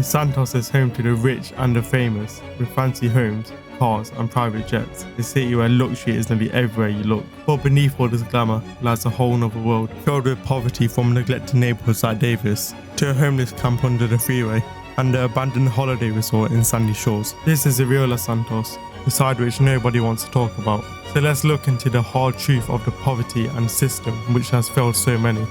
The Santos is home to the rich and the famous, with fancy homes, cars and private jets, a city where luxury is nearly everywhere you look. But beneath all this glamour lies a whole other world, filled with poverty from neglected neighbourhoods like Davis, to a homeless camp under the freeway, and the abandoned holiday resort in Sandy Shores. This is the real Los Santos, the side which nobody wants to talk about. So let's look into the hard truth of the poverty and system which has failed so many.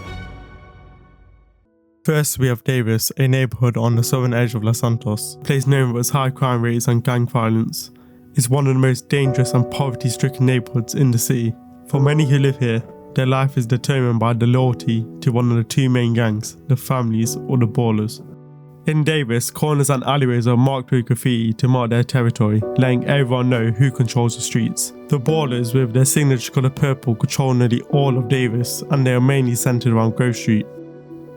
First, we have Davis, a neighbourhood on the southern edge of Los Santos, a place known for its high crime rates and gang violence. It's one of the most dangerous and poverty-stricken neighbourhoods in the city. For many who live here, their life is determined by the loyalty to one of the two main gangs, the families or the ballers. In Davis, corners and alleyways are marked with graffiti to mark their territory, letting everyone know who controls the streets. The ballers, with their signature colour purple, control nearly all of Davis, and they are mainly centred around Grove Street.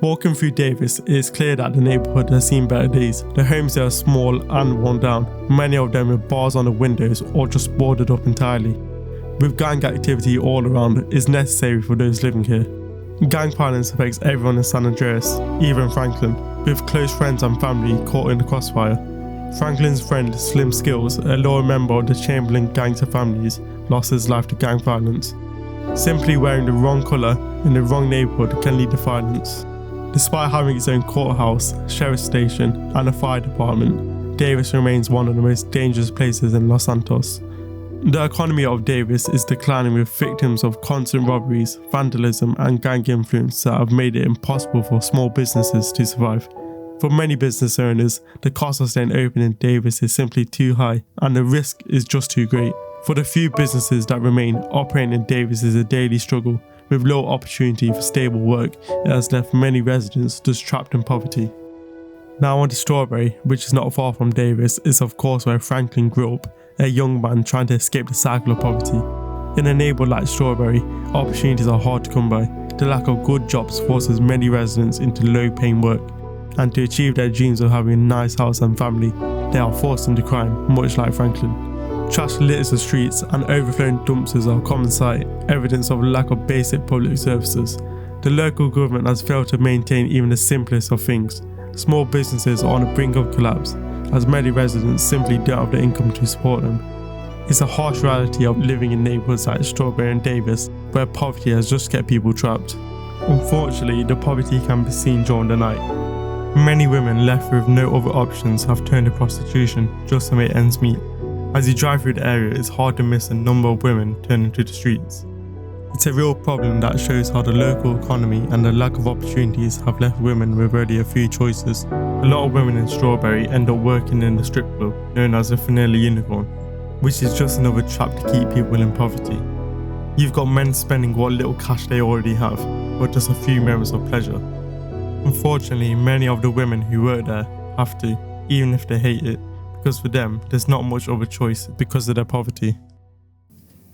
Walking through Davis, it is clear that the neighbourhood has seen better days. The homes here are small and worn down, many of them with bars on the windows or just boarded up entirely. With gang activity all around, it is necessary for those living here. Gang violence affects everyone in San Andreas, even Franklin, with close friends and family caught in the crossfire. Franklin's friend Slim Skills, a loyal member of the Chamberlain gangs of families, lost his life to gang violence. Simply wearing the wrong colour in the wrong neighbourhood can lead to violence. Despite having its own courthouse, sheriff's station and a fire department, Davis remains one of the most dangerous places in Los Santos. The economy of Davis is declining, with victims of constant robberies, vandalism and gang influence that have made it impossible for small businesses to survive. For many business owners, the cost of staying open in Davis is simply too high and the risk is just too great. For the few businesses that remain, operating in Davis is a daily struggle. With low opportunity for stable work, it has left many residents just trapped in poverty. Now on to Strawberry, which is not far from Davis, is of course where Franklin grew up, a young man trying to escape the cycle of poverty. In a neighbourhood like Strawberry, opportunities are hard to come by. The lack of good jobs forces many residents into low-paying work, and to achieve their dreams of having a nice house and family, they are forced into crime, much like Franklin. Trash litters the streets and overflowing dumpsters are a common sight, evidence of a lack of basic public services. The local government has failed to maintain even the simplest of things. Small businesses are on the brink of collapse, as many residents simply don't have the income to support them. It's a harsh reality of living in neighbourhoods like Strawberry and Davis, where poverty has just kept people trapped. Unfortunately, the poverty can be seen during the night. Many women left with no other options have turned to prostitution just to make ends meet. As you drive through the area, it's hard to miss the number of women turning to the streets. It's a real problem that shows how the local economy and the lack of opportunities have left women with only a few choices. A lot of women in Strawberry end up working in the strip club, known as the Vanilla Unicorn, which is just another trap to keep people in poverty. You've got men spending what little cash they already have, for just a few moments of pleasure. Unfortunately, many of the women who work there have to, even if they hate it, because for them, there's not much of a choice because of their poverty.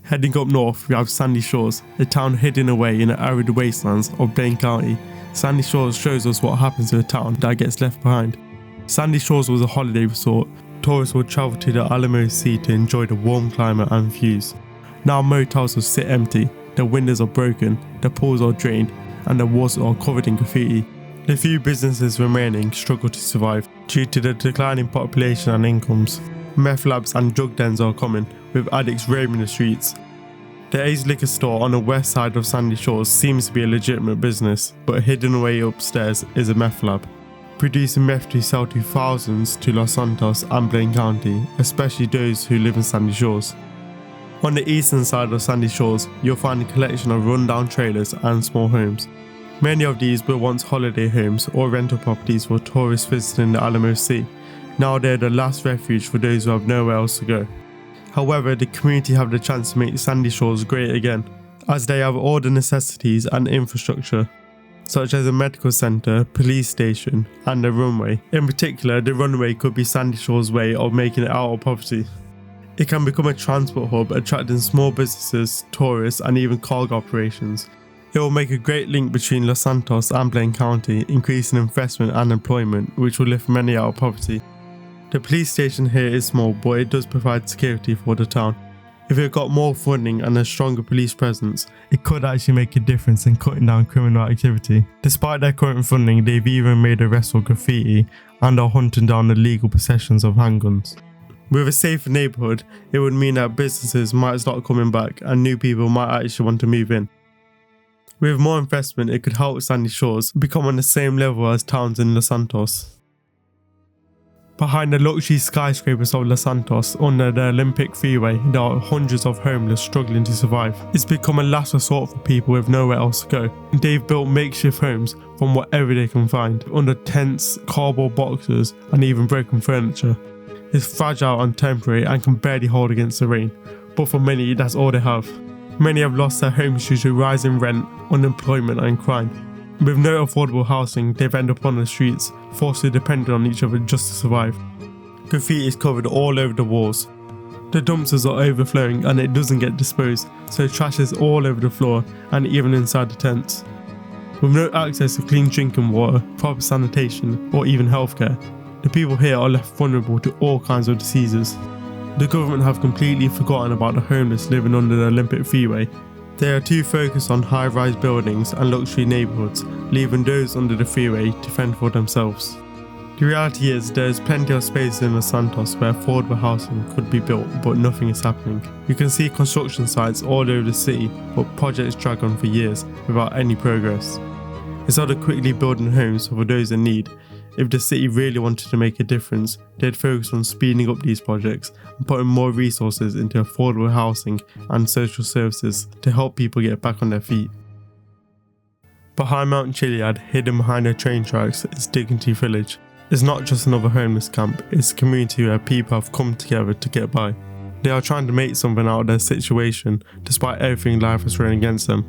Heading up north, we have Sandy Shores, a town hidden away in the arid wastelands of Blaine County. Sandy Shores shows us what happens to a town that gets left behind. Sandy Shores was a holiday resort. Tourists would travel to the Alamo Sea to enjoy the warm climate and views. Now motels will sit empty, the windows are broken, the pools are drained, and the walls are covered in graffiti. The few businesses remaining struggle to survive due to the declining population and incomes. Meth labs and drug dens are common, with addicts roaming the streets. The A's liquor store on the west side of Sandy Shores seems to be a legitimate business, but hidden away upstairs is a meth lab, producing meth to sell to thousands to Los Santos and Blaine County, especially those who live in Sandy Shores. On the eastern side of Sandy Shores, you'll find a collection of run-down trailers and small homes. Many of these were once holiday homes or rental properties for tourists visiting the Alamo Sea. Now they're the last refuge for those who have nowhere else to go. However, the community have the chance to make Sandy Shores great again, as they have all the necessities and infrastructure, such as a medical centre, police station and a runway. In particular, the runway could be Sandy Shores' way of making it out of poverty. It can become a transport hub, attracting small businesses, tourists and even cargo operations. It will make a great link between Los Santos and Blaine County, increasing investment and employment, which will lift many out of poverty. The police station here is small, but it does provide security for the town. If it got more funding and a stronger police presence, it could actually make a difference in cutting down criminal activity. Despite their current funding, they've even made arrests for graffiti and are hunting down illegal possessions of handguns. With a safer neighbourhood, it would mean that businesses might start coming back and new people might actually want to move in. With more investment, it could help Sandy Shores become on the same level as towns in Los Santos. Behind the luxury skyscrapers of Los Santos, under the Olympic Freeway, there are hundreds of homeless struggling to survive. It's become a last resort for people with nowhere else to go. They've built makeshift homes from whatever they can find, under tents, cardboard boxes, and even broken furniture. It's fragile and temporary and can barely hold against the rain, but for many, that's all they have. Many have lost their homes due to rising rent, unemployment, and crime. With no affordable housing, they've ended up on the streets, forced to depend on each other just to survive. Graffiti is covered all over the walls. The dumpsters are overflowing and it doesn't get disposed, so trash is all over the floor and even inside the tents. With no access to clean drinking water, proper sanitation, or even healthcare, the people here are left vulnerable to all kinds of diseases. The government have completely forgotten about the homeless living under the Olympic Freeway. They are too focused on high-rise buildings and luxury neighbourhoods, leaving those under the freeway to fend for themselves. The reality is there is plenty of space in Los Santos where affordable housing could be built, but nothing is happening. You can see construction sites all over the city, but projects drag on for years without any progress. Instead of quickly building homes for those in need, if the city really wanted to make a difference, they'd focus on speeding up these projects and putting more resources into affordable housing and social services to help people get back on their feet. Behind Mount Chiliad, hidden behind the train tracks, is Dignity Village. It's not just another homeless camp, it's a community where people have come together to get by. They are trying to make something out of their situation, despite everything life has thrown against them.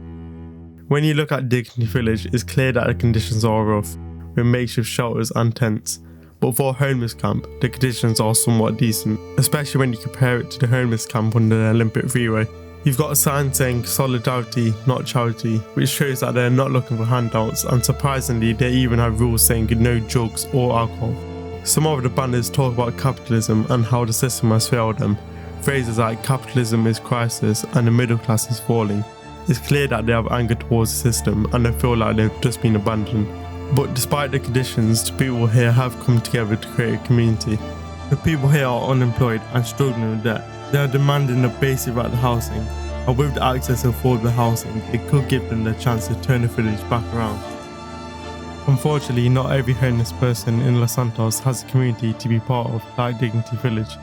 When you look at Dignity Village, it's clear that the conditions are rough, with makeshift shelters and tents, but for a homeless camp, the conditions are somewhat decent, especially when you compare it to the homeless camp under the Olympic Freeway. You've got a sign saying solidarity, not charity, which shows that they're not looking for handouts, and surprisingly they even have rules saying no drugs or alcohol. Some of the banners talk about capitalism and how the system has failed them. Phrases like capitalism is crisis and the middle class is falling. It's clear that they have anger towards the system and they feel like they've just been abandoned. But despite the conditions, the people here have come together to create a community. The people here are unemployed and struggling with debt. They are demanding the basic right to housing, and with the access to affordable housing, it could give them the chance to turn the village back around. Unfortunately, not every homeless person in Los Santos has a community to be part of, like Dignity Village.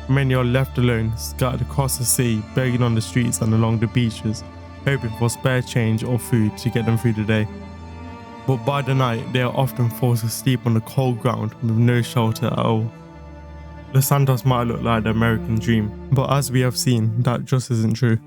Many are left alone, scattered across the city, begging on the streets and along the beaches, hoping for spare change or food to get them through the day. But by the night, they are often forced to sleep on the cold ground with no shelter at all. Los Santos might look like the American dream, but as we have seen, that just isn't true.